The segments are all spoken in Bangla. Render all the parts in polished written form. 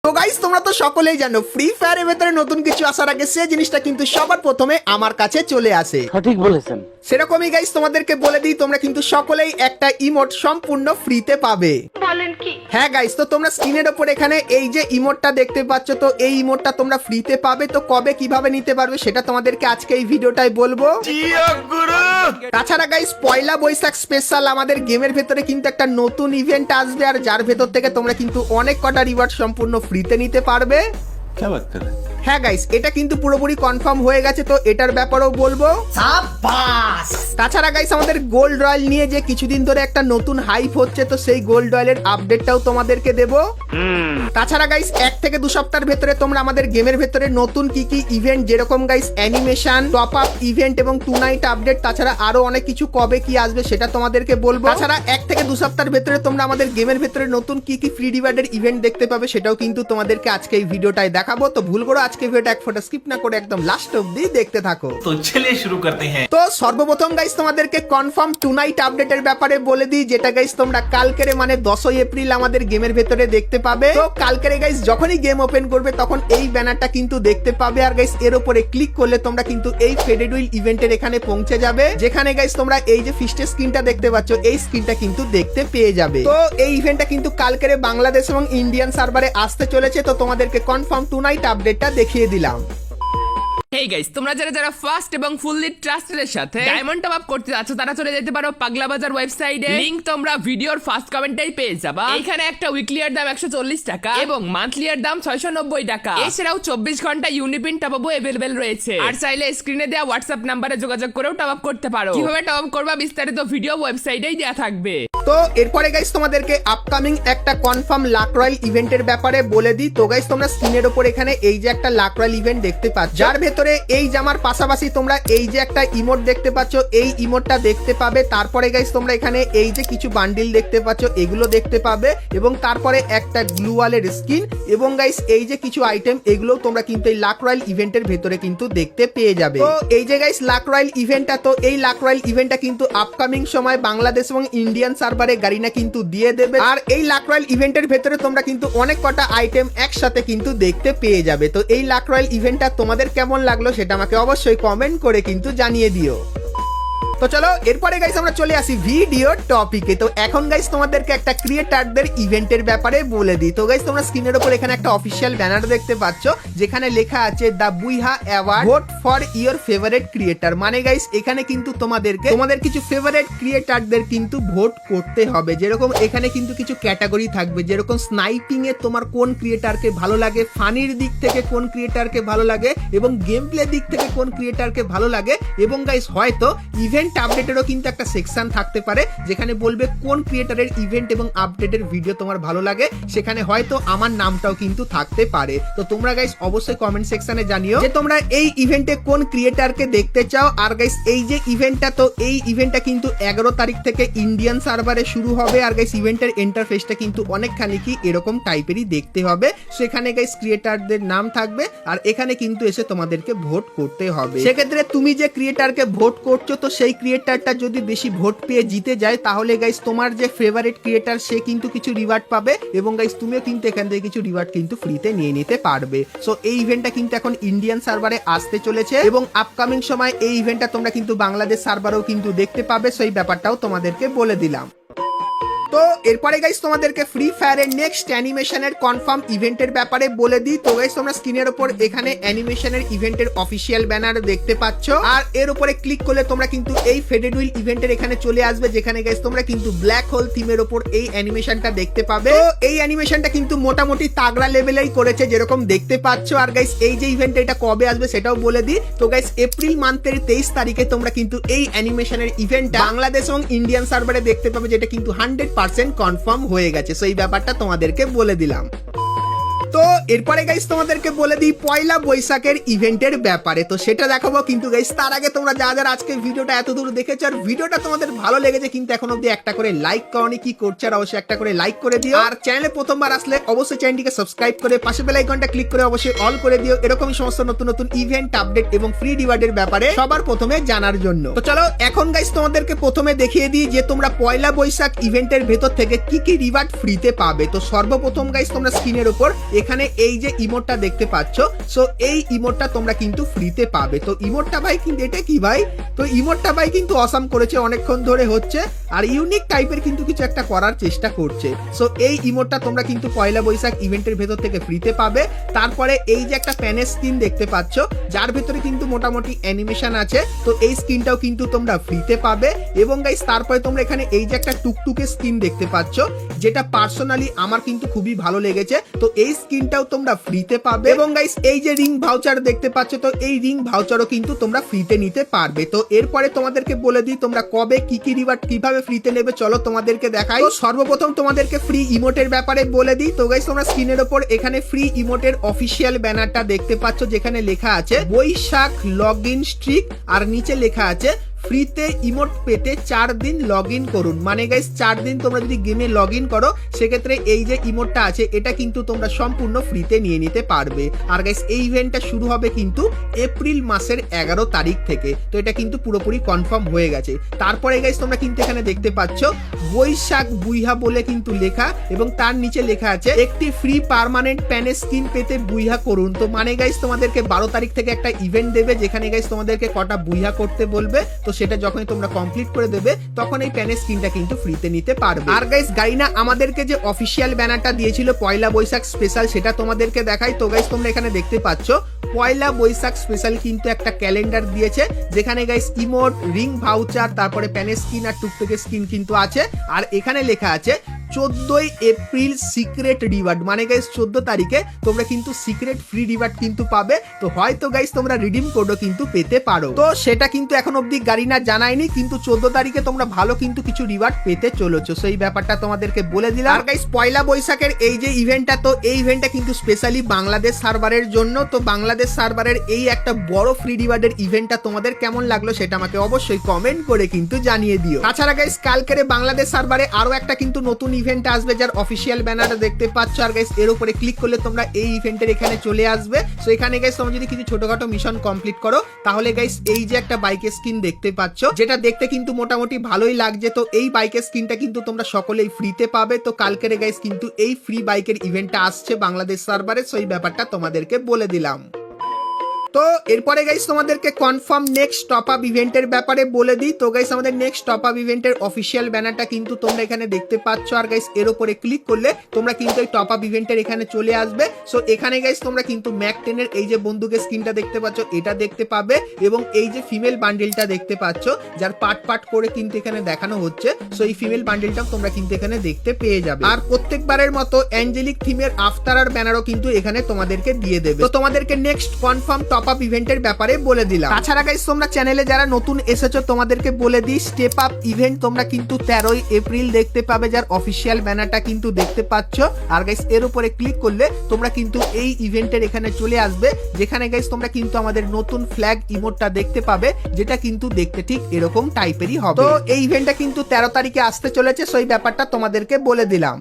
তো গাইস তোমরা তো সকলেই জানো ফ্রি ফায়ারের ভেতরে নতুন কিছু আসার আগে সেই জিনিসটা কিন্তু সবার প্রথমে আমার কাছে চলে আসে। সঠিক বলেছেন। সেরকমই গাইস তোমাদেরকে বলে দিই, তোমরা কিন্তু সকলেই একটা ইমোট সম্পূর্ণ ফ্রিতে পাবে। বলেন কি? হ্যাঁ গাইস, তো তোমরা স্ক্রিনের উপর এখানে এই যে ইমোটটা দেখতে পাচ্ছ, তো এই ইমোটটা তোমরা ফ্রিতে পাবে। তো কবে কিভাবে নিতে পারবে সেটা তোমাদেরকে আজকে এই ভিডিওটাই বলবো। তাছাড়া গাইস পয়লা বৈশাখ স্পেশাল আমাদের গেমের ভেতরে কিন্তু একটা নতুন ইভেন্ট আসবে, আর যার ভেতর থেকে তোমরা কিন্তু অনেক কটা রিওয়ার্ড সম্পূর্ণ ফ্রিতে নিতে পারবে। হ্যাঁ গাইস, এটা কিন্তু পুরোপুরি কনফার্ম হয়ে গেছে, তো এটার ব্যাপারেও বলবো। তাছাড়া গাইস আমাদের গোল্ড রয়্যাল নিয়ে যে কিছুদিন ধরে একটা নতুন হাইপ হচ্ছে, তো সেই গোল্ড রয়্যালের আপডেটটাও তোমাদেরকে দেবো। তাছাড়া গাইস 1 থেকে 2 সপ্তাহের ভেতরে তোমরা আমাদের গেমের ভেতরে নতুন কি কি ইভেন্ট, যেরকম guys animation, top up event এবং টু নাইট আপডেট, তাছাড়া আরো অনেক কিছু কবে কি আসবে সেটা তোমাদেরকে বলবো। তাছাড়া 1 থেকে 2 সপ্তাহের ভেতরে তোমরা আমাদের গেমের ভেতরে নতুন কি কি ফ্রি রিওয়ার্ডের ইভেন্ট দেখতে পাবে সেটাও কিন্তু তোমাদেরকে আজকে এই ভিডিওটাই দেখাবো। তো ভুল করো আজকে ভিডিওটা এক ফোঁটা স্কিপ না করে একদম লাস্ট অবধি দেখতে থাকো। তো চলিয়ে শুরু করতে হ্যাঁ। তো সর্বপ্রথম গাইস তোমাদেরকে কনফার্ম টু নাইট আপডেটের ব্যাপারে বলে দিই, যেটা গাইস তোমরা কালকেরে মানে 10ই এপ্রিল আমাদের গেমের ভেতরে দেখতে পাবে। তো কালকেরে গাইস যখনই গেম ওপেন করবে তখন এই ব্যানারটা কিন্তু দেখতে পাবে, আর গাইস এর উপরে ক্লিক করলে তোমরা কিন্তু এই ফেডেড উইল ইভেন্টের এখানে পৌঁছে যাবে, যেখানে গাইস তোমরা এই যে ফিস্টের স্ক্রিনটা দেখতে পাচ্ছ, এই স্ক্রিনটা কিন্তু দেখতে পেয়ে যাবে। তো এই ইভেন্টটা কিন্তু কালকেরে বাংলাদেশ এবং ইন্ডিয়ান সার্ভারে আসতে চলেছে, তো তোমাদেরকে কনফার্ম টু নাইট আপডেটটা দেখিয়ে দিলাম। হেই গাইস, তোমরা যারা ফার্স্ট এবং ফুললি ট্রাস্টেড সাথে ডায়মন্ড টপ আপ করতে যাচ্ছ তারা চলে যেতে পারো পাগলা বাজার ওয়েবসাইটে। লিংক তোমরা ভিডিওর ফার্স্ট কমেন্টেই পেয়ে যাবা। এখানে একটা উইকলি এর দাম 140 টাকা এবং মান্থলি এর দাম 690 টাকা। এছাড়াও 24 ঘন্টা ইউনিপিন টপ আপও अवेलेबल রয়েছে, আর চাইলে স্ক্রিনে দেওয়া হোয়াটসঅ্যাপ নম্বরে যোগাযোগ করেও টপ আপ করতে পারো। কিভাবে টপ আপ করবা বিস্তারিত ভিডিও ওয়েবসাইটেই দেয়া থাকবে। তো এরপরে গাইস তোমাদেরকে আপকামিং একটা কনফার্ম লাক রয়্যাল ইভেন্টের ব্যাপারে বলে দিই। তো গাইস তোমরা স্ক্রিনের উপর এখানে এই যে একটা লাক রয়্যাল ইভেন্ট দেখতে পাচ্ছ, যার ভেতরে এই জামার পাশাপাশি তোমরা এই যে একটা ইমোট দেখতে পাচ্ছ, এই ইমোটটা দেখতে পাবে। তারপরে গাইস তোমরা এখানে এই যে কিছু বান্ডিল দেখতে পাচ্ছ, এগুলো দেখতে পাবে, এবং তারপরে একটা গ্লু ওয়ালের স্কিন, এবং গাইস এই যে কিছু আইটেম, এগুলো তোমরা কিন্তু এই লাক রয়্যাল ইভেন্টের ভেতরে কিন্তু দেখতে পেয়ে যাবে। তো এই যে গাইস লাক রয়্যাল ইভেন্টটা, তো এই লাক রয়্যাল ইভেন্টটা কিন্তু আপকামিং সময় বাংলাদেশ এবং ইন্ডিয়ান সার্ভারে গারিনা কিন্তু দিয়ে দেবে, আর এই লাক রয়্যাল ইভেন্টের ভেতরে তোমরা কিন্তু অনেক কটা আইটেম একসাথে কিন্তু দেখতে পেয়ে যাবে। তো এই লাক রয়্যাল ইভেন্টটা তোমাদের কেমন লাগলো সেটা আমাকে অবশ্যই কমেন্ট করে কিন্তু জানিয়ে দিও। তো চলো এরপরে গাইস আমরা চলে আসি ভিডিও টপিকে। তো এখন গাইস তোমাদেরকে একটা ক্রিয়েটারদের ইভেন্টের ব্যাপারে বলে দিই। তো গাইস তোমরা স্ক্রিনের উপর এখানে একটা অফিসিয়াল ব্যানার দেখতে পাচ্ছ, যেখানে লেখা আছে দ্য বুইহা award vote for your favourite creator. মানে গাইস এখানে কিন্তু তোমাদের কিছু ফেভারিট ক্রিয়েটারদের কিন্তু ভোট করতে হবে। যেরকম এখানে কিন্তু কিছু ক্যাটাগরি থাকবে, যেরকম স্নাইপিং এ তোমার কোন ক্রিয়েটারকে ভালো লাগে, ফানির দিক থেকে কোন ক্রিয়েটারকে ভালো লাগে, এবং গেম প্লে দিক থেকে কোন ক্রিয়েটারকে ভালো লাগে, এবং গাইস হয়তো ইভেন্ট আপডেটেরও কিন্তু একটা সেকশন থাকতে পারে, যেখানে বলবে কোন ক্রিয়েটারের ইভেন্ট এবং আপডেটের ভিডিও তোমার ভালো লাগে, সেখানে হয়তো আমার নামটাও কিন্তু থাকতে পারে। তো তোমরা গাইস অবশ্যই কমেন্ট সেকশনে জানিও যে তোমরা এই ইভেন্টে কোন ক্রিয়েটারকে দেখতে চাও। আর গাইস এই যে ইভেন্টটা, তো এই ইভেন্টটা কিন্তু 11 তারিখ থেকে ইন্ডিয়ান সার্ভারে শুরু হবে, আর গাইস ইভেন্টের ইন্টারফেসটা কিন্তু অনেকখানি কি এরকম টাইপেরই দেখতে হবে। সেখানে গাইস ক্রিয়েটারদের নাম থাকবে, আর এখানে কিন্তু এসে তোমাদেরকে ভোট করতে হবে। সেক্ষেত্রে তুমি যে ক্রিয়েটারকে ভোট করছো, তো সেই ক্রিয়েটারটা যদি বেশি ভোট পেয়ে জিতে যায়, তাহলে গাইস তোমার যে ফেভারিট ক্রিয়েটার সে কিন্তু কিছু রিওয়ার্ড পাবে, এবং গাইস তুমিও কিন্তু এখান থেকে কিছু রিওয়ার্ড কিন্তু ফ্রিতে নিয়ে নিতে পারবে। সো এই ইভেন্টটা কিন্তু এখন ইন্ডিয়ান সার্ভারে আসতে চলেছে, এবং আপকামিং সময় এই ইভেন্টটা তোমরা কিন্তু বাংলাদেশ সার্ভারেও কিন্তু দেখতে পাবে। সেই ব্যাপারটাও তোমাদেরকে বলে দিলাম। তো এরপরে গাইস তোমাদেরকে ফ্রি ফায়ারের নেক্সট অ্যানিমেশনের কনফার্ম ইভেন্টের ব্যাপারে বলে দিই। তো গাইস তোমরা স্ক্রিনের উপর এখানে অ্যানিমেশনের ইভেন্টের অফিসিয়াল ব্যানার দেখতে পাচ্ছ, আর এর উপরে ক্লিক করলে তোমরা কিন্তু এই ফেডেড উইল ইভেন্টের এখানে চলে আসবে, যেখানে গাইস তোমরা কিন্তু ব্ল্যাক হোল থিমের উপর এই অ্যানিমেশনটা দেখতে পাবে। তো এই অ্যানিমেশনটা কিন্তু মোটামুটি তাগড়া লেভেলেই করেছে, যেরকম দেখতে পাচ্ছ। আর গাইস এই যে ইভেন্ট এটা কবে আসবে সেটাও বলে দিই। তো গাইস এপ্রিল মান্থের 23 তারিখে তোমরা কিন্তু এই অ্যানিমেশনের ইভেন্টটা বাংলাদেশ এবং ইন্ডিয়ান সার্ভারে দেখতে পাবে, যেটা কিন্তু 100% কনফার্ম হয়ে গেছে। সো এই ব্যাপারটা তোমাদেরকে বলে দিলাম। তো এরপরে গাইস তোমাদেরকে বলে দিই পয়লা বৈশাখের ইভেন্টের ব্যাপারে। তো সেটা দেখাবো, কিন্তু গাইস তার আগে তোমরা যারা আজকে ভিডিওটা এত দূর দেখেছো আর ভিডিওটা তোমাদের ভালো লেগেছে, কিন্তু এখন অবধি একটা করে লাইক করনি, কি করছো আর অবশ্যই একটা করে লাইক করে দিও। আর চ্যানেলে প্রথমবার আসলে অবশ্যই চ্যানেলটিকে সাবস্ক্রাইব করে পাশে বেল আইকনটা ক্লিক করে অবশ্যই অল করে দিও, এরকমই সমস্ত নতুন নতুন ইভেন্ট আপডেট এবং ফ্রি রিওয়ার্ডের ব্যাপারে সবার প্রথমে জানার জন্য। তো চলো এখন গাইস তোমাদেরকে প্রথমে দেখিয়ে দিই যে তোমরা পয়লা বৈশাখ ইভেন্টের ভেতর থেকে কি কি রিওয়ার্ড ফ্রিতে পাবে। তো সর্বপ্রথম গাইস তোমরা স্ক্রিনের উপর এখানে এই যে ইমোটটা দেখতে পাচ্ছ, সো এই ইমোটটা তোমরা কিন্তু ফ্রিতে পাবে। তো ইমোটটা ভাই কিন্তু এটা কি ভাই, তো ইমোটটা ভাই কিন্তু অসাম করেছে, অনেকক্ষণ ধরে হচ্ছে আর ইউনিক টাইপের কিন্তু কিছু একটা করার চেষ্টা করছে। সো এই ইমোটটা তোমরা কিন্তু পয়লা বৈশাখ ইভেন্টের ভেতর থেকে ফ্রিতে পাবে। তারপরে এই যে একটা প্যানের স্কিন দেখতে পাচ্ছ, যার ভেতরে কিন্তু মোটামুটি অ্যানিমেশন আছে, তো এই স্কিনটাও কিন্তু তোমরা ফ্রিতে পাবে। এবং গাইস তারপরে তোমরা এখানে এই যে একটা টুকটুকে স্কিন দেখতে পাচ্ছ, যেটা পার্সোনালি আমার কিন্তু খুবই ভালো লেগেছে, তো এই স্কিনটাও তোমরা ফ্রিতে পাবে। এবং গাইস এই যে রিং ভাউচার দেখতে পাচ্ছ, তো এই রিং ভাউচারও কিন্তু তোমরা ফ্রিতে নিতে পারবে। তো এরপরে তোমাদেরকে বলে দিই তোমরা কবে কি কি রিওয়ার্ড কিভাবে ফ্রিতে নেবে, চলো তোমাদেরকে দেখাই। তো সর্বপ্রথম তোমাদেরকে ফ্রি ইমোটের ব্যাপারে বলে দিই। তো গাইস তোমরা স্ক্রিনের ওপর এখানে ফ্রি ইমোটের অফিসিয়াল ব্যানারটা দেখতে পাচ্ছ, যেখানে লেখা আছে বৈশাখ লগ ইন স্ট্রিক, আর নিচে লেখা আছে ফ্রিতে ইমোট পেতে 4 দিন লগ ইন করুন। মানে গাইস 4 দিন তোমরা যদি গেমে লগ ইন করো, সেক্ষেত্রে এই যে ইমোটটা আছে এটা কিন্তু তোমরা সম্পূর্ণ ফ্রিতে নিয়ে নিতে পারবে। আর গাইস এই ইভেন্টটা শুরু হবে কিন্তু এপ্রিল মাসের 11 তারিখ থেকে, তো এটা কিন্তু পুরোপুরি কনফার্ম হয়ে গেছে। তারপরে গাইস তোমরা কিন্তু এখানে দেখতে পাচ্ছ বৈশাখ বুইহা বলে কিন্তু লেখা, এবং তার নিচে লেখা আছে একটি ফ্রি পার্মানেন্ট প্যানের স্কিন পেতে বুইহা করুন। তো মানে গাইস তোমাদেরকে 12 তারিখ থেকে একটা ইভেন্ট দেবে, যেখানে গাইস তোমাদেরকে কটা বুইহা করতে বলবে, তো সেটা যখনই তোমরা কমপ্লিট করে দেবে তখন এই প্যানের স্কিনটা কিন্তু ফ্রিতে নিতে পারবে। আর গাইস গাইনা আমাদেরকে যে অফিসিয়াল ব্যানারটা দিয়েছিল পয়লা বৈশাখ স্পেশাল, সেটা তোমাদেরকে দেখাই। তো গাইস তোমরা এখানে দেখতে পাচ্ছ পয়লা বৈশাখ স্পেশাল কিন্তু একটা ক্যালেন্ডার দিয়েছে, যেখানে গাইস ইমোট, রিং ভাউচার, তারপরে প্যানের স্কিন আর টুকটুকে স্কিন কিন্তু আছে। আর এখানে লেখা আছে 14 এপ্রিল সিক্রেট রিওয়ার্ড, মানে গাইস 14 তারিখে তোমরা কিন্তু সিক্রেট ফ্রি রিওয়ার্ড কিন্তু পাবে। তো হয়তো গাইস তোমরা রিডিম কোডও কিন্তু পেতে পারো, তো সেটা কিন্তু এখন অবধি গারিনা জানায়নি, কিন্তু 14 তারিখে তোমরা ভালো কিন্তু কিছু রিওয়ার্ড পেতে চলেছো, সেই ব্যাপারটা তোমাদেরকে বলে দিলাম। আর গাইস পয়লা বৈশাখের এই যে ইভেন্টটা, তো এই ইভেন্টটা কিন্তু স্পেশালি বাংলাদেশ সার্ভারের জন্য। তো বাংলাদেশ সার্ভারের এই একটা বড় ফ্রি রিওয়ার্ডের ইভেন্টটা তোমাদের কেমন লাগলো সেটা আমাকে অবশ্যই কমেন্ট করে কিন্তু জানিয়ে দিও। তাছাড়া গাইস কালকের বাংলাদেশ সার্ভারে আরো একটা কিন্তু নতুন ইভেন্ট আসবে, যার অফিসিয়াল ব্যানারটা দেখতে পাচ্ছ। আর গাইস এর উপরে ক্লিক করলে তোমরা এই ইভেন্টের এখানে চলে আসবে। সো এখানে গাইস তোমরা যদি কিছু ছোটখাটো মিশন কমপ্লিট করো, তাহলে গাইস এই যে একটা বাইকের স্কিন দেখতে পাচ্ছ, যেটা দেখতে কিন্তু মোটামুটি ভালোই লাগছে, তো এই বাইকের স্কিনটা কিন্তু তোমরা সকলেই ফ্রিতে পাবে। তো কালকের গাইস কিন্তু এই ফ্রি বাইকের ইভেন্টটা আসছে বাংলাদেশ সার্ভারে, সো এই ব্যাপারটা তোমাদেরকে বলে দিলাম। তো এরপরে গাইস তোমাদেরকে কনফার্ম নেক্সট টপ আপ ইভেন্টের ব্যাপারে বলে দিই। তো গাইস আমাদের নেক্সট টপ আপ ইভেন্টের অফিসিয়াল ব্যানারটা কিন্তু তোমরা এখানে দেখতে পাচ্ছ। আর গাইস এর উপরে ক্লিক করলে তোমরা কিন্তু এই টপ আপ ইভেন্টের এখানে চলে আসবে। সো এখানে গাইস তোমরা কিন্তু ম্যাক 10 এর এই যে বন্দুকের স্কিনটা দেখতে পাচ্ছ, এটা দেখতে পাবে, এবং এই যে ফিমেল বান্ডেলটা দেখতে পাচ্ছ, যার পার্ট পার্ট করে কিন্তু এখানে দেখানো হচ্ছে। সো এই ফিমেল বান্ডেলটাও তোমরা কিন্তু এখানে দেখতে পেয়ে যাবে। আর প্রত্যেকবারের মতো অ্যাঞ্জেলিক থিমের আফতারার ব্যানারও কিন্তু এখানে তোমাদেরকে দিয়ে দেবে। তো তোমাদেরকে নেক্সট কনফার্ম টপ আপ ইভেন্টের ব্যাপারে বলে দিলাম। তাছাড়া গাইস তোমরা চ্যানেলে যারা নতুন এসেছো তোমাদেরকে বলে দিই, স্টেপ আপ ইভেন্ট তোমরা কিন্তু 13 এপ্রিল দেখতে পাবে, যার অফিসিয়াল ব্যানারটা কিন্তু দেখতে পাচ্ছ। আর গাইস এর উপরে ক্লিক করলে তোমরা কিন্তু এই ইভেন্টের এখানে চলে আসবে, যেখানে গাইস তোমরা কিন্তু আমাদের নতুন ফ্ল্যাগ ইমোটটা দেখতে পাবে, যেটা কিন্তু দেখতে ঠিক এরকম টাইপেরই হবে। তো এই ইভেন্টটা কিন্তু 13 তারিখে আসতে চলেছে, সেই ব্যাপারটা তোমাদেরকে বলে দিলাম।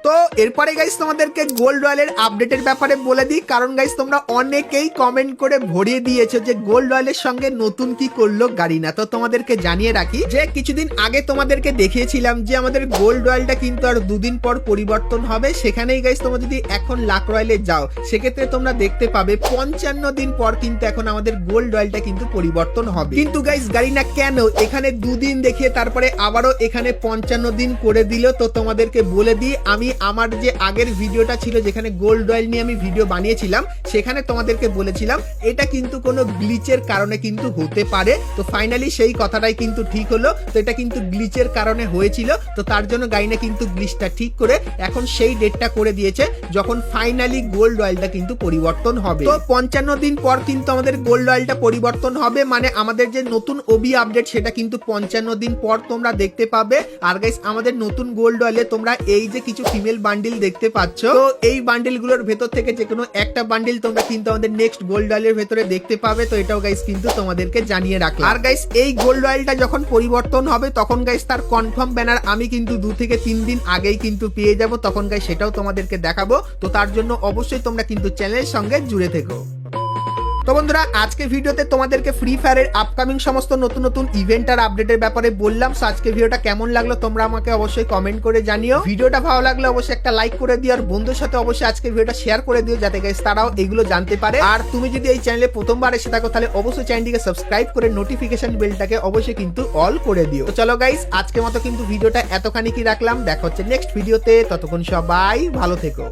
তো এরপরে গাইস তোমাদেরকে গোল্ড রয়্যালের আপডেটের ব্যাপারে বলে দিই, কারণ গাইস তোমরা অনেকেই কমেন্ট করে ভরিয়ে দিয়েছো যে গোল্ড রয়্যালের সঙ্গে নতুন কি করলো গারিনা। তো তোমাদেরকে জানিয়ে রাখি যে কিছুদিন আগে তোমাদেরকে দেখিয়েছিলাম যে আমাদের গোল্ড রয়্যালটা কিন্তু আর 2 দিন পর পরিবর্তন হবে। সেখানেই গাইস তোমরা যদি এখন লাক রয়্যালে যাও, সেক্ষেত্রে তোমরা দেখতে পাবে 55 দিন পর কিন্তু এখন আমাদের গোল্ড রয়্যালটা কিন্তু পরিবর্তন হবে। কিন্তু গাইস গারিনা কেন এখানে 2 দিন দেখিয়ে তারপরে আবারও এখানে 55 দিন করে দিল। তো তোমাদেরকে বলে দিই, আমি আমার যে আগের ভিডিওটা ছিল যেখানে গোল্ড রয়্যাল নিয়ে আমি ভিডিও বানিয়েছিলাম, সেখানে তোমাদেরকে বলেছিলাম এটা কিন্তু কোনো গ্লিচের কারণে কিন্তু হতে পারে। তো ফাইনালি সেই কথাটাই কিন্তু ঠিক হলো। তো এটা কিন্তু গ্লিচের কারণে হয়েছিল, তো তার জন্য গাইনা কিন্তু গ্লিচটা ঠিক করে এখন সেই ডেটটা করে দিয়েছে যখন ফাইনালি গোল্ড রয়্যালটা কিন্তু পরিবর্তন হবে। তো 55 দিন পর কিন্তু আমাদের গোল্ড রয়্যালটা পরিবর্তন হবে, মানে আমাদের যে নতুন ওবি আপডেট সেটা কিন্তু 55 দিন পর তোমরা দেখতে পাবে। আর গাইস আমাদের নতুন গোল্ড রয়্যালে তোমরা এই যে কিছু ফিমেল বান্ডিল দেখতে পাচ্ছ, তো এই বান্ডিল গুলোর ভেতর থেকে যে কোনো একটা বান্ডিল তোমরা কিন্তু আমাদের নেক্সট গোল্ড রয়্যালের ভেতরে দেখতে পাবে। তো এটাও গাইস কিন্তু তোমাদেরকে জানিয়ে রাখলাম। আর গাইস এই গোল্ড রয়্যালটা যখন পরিবর্তন হবে তখন গাইস তার কনফার্ম ব্যানার আমি কিন্তু 2 থেকে 3 দিন আগেই কিন্তু পেয়ে যাব, তখন গাইস সেটাও তোমাদেরকে দেখাবো। তো তার জন্য অবশ্যই তোমরা কিন্তু চ্যানেলের সঙ্গে জুড়ে থেকো। তো বন্ধুরা আজকে ভিডিওতে তোমাদেরকে ফ্রি ফায়ারের আপকামিং সমস্ত নতুন নতুন ইভেন্ট আর আপডেটের ব্যাপারে বললাম। সো আজকে ভিডিওটা কেমন লাগলো তোমরা আমাকে অবশ্যই কমেন্ট করে জানিও। ভিডিওটা ভালো লাগলে অবশ্যই একটা লাইক করে দিও আর বন্ধুদের সাথে অবশ্যই আজকে ভিডিওটা শেয়ার করে দিও যাতে গাইস তারাও এগুলো জানতে পারে। আর তুমি যদি এই চ্যানেলে প্রথমবার এসে থাকো তাহলে অবশ্যই চ্যানেলটিকে সাবস্ক্রাইব করে নোটিফিকেশন বেলটাকে অবশ্যই কিন্তু অল করে দিও। তো চলো গাইস আজকের মতো কিন্তু ভিডিওটা এতখানি কি রাখলাম, দেখা হচ্ছে নেক্সট ভিডিওতে, ততক্ষণ সবাই ভালো থেকো।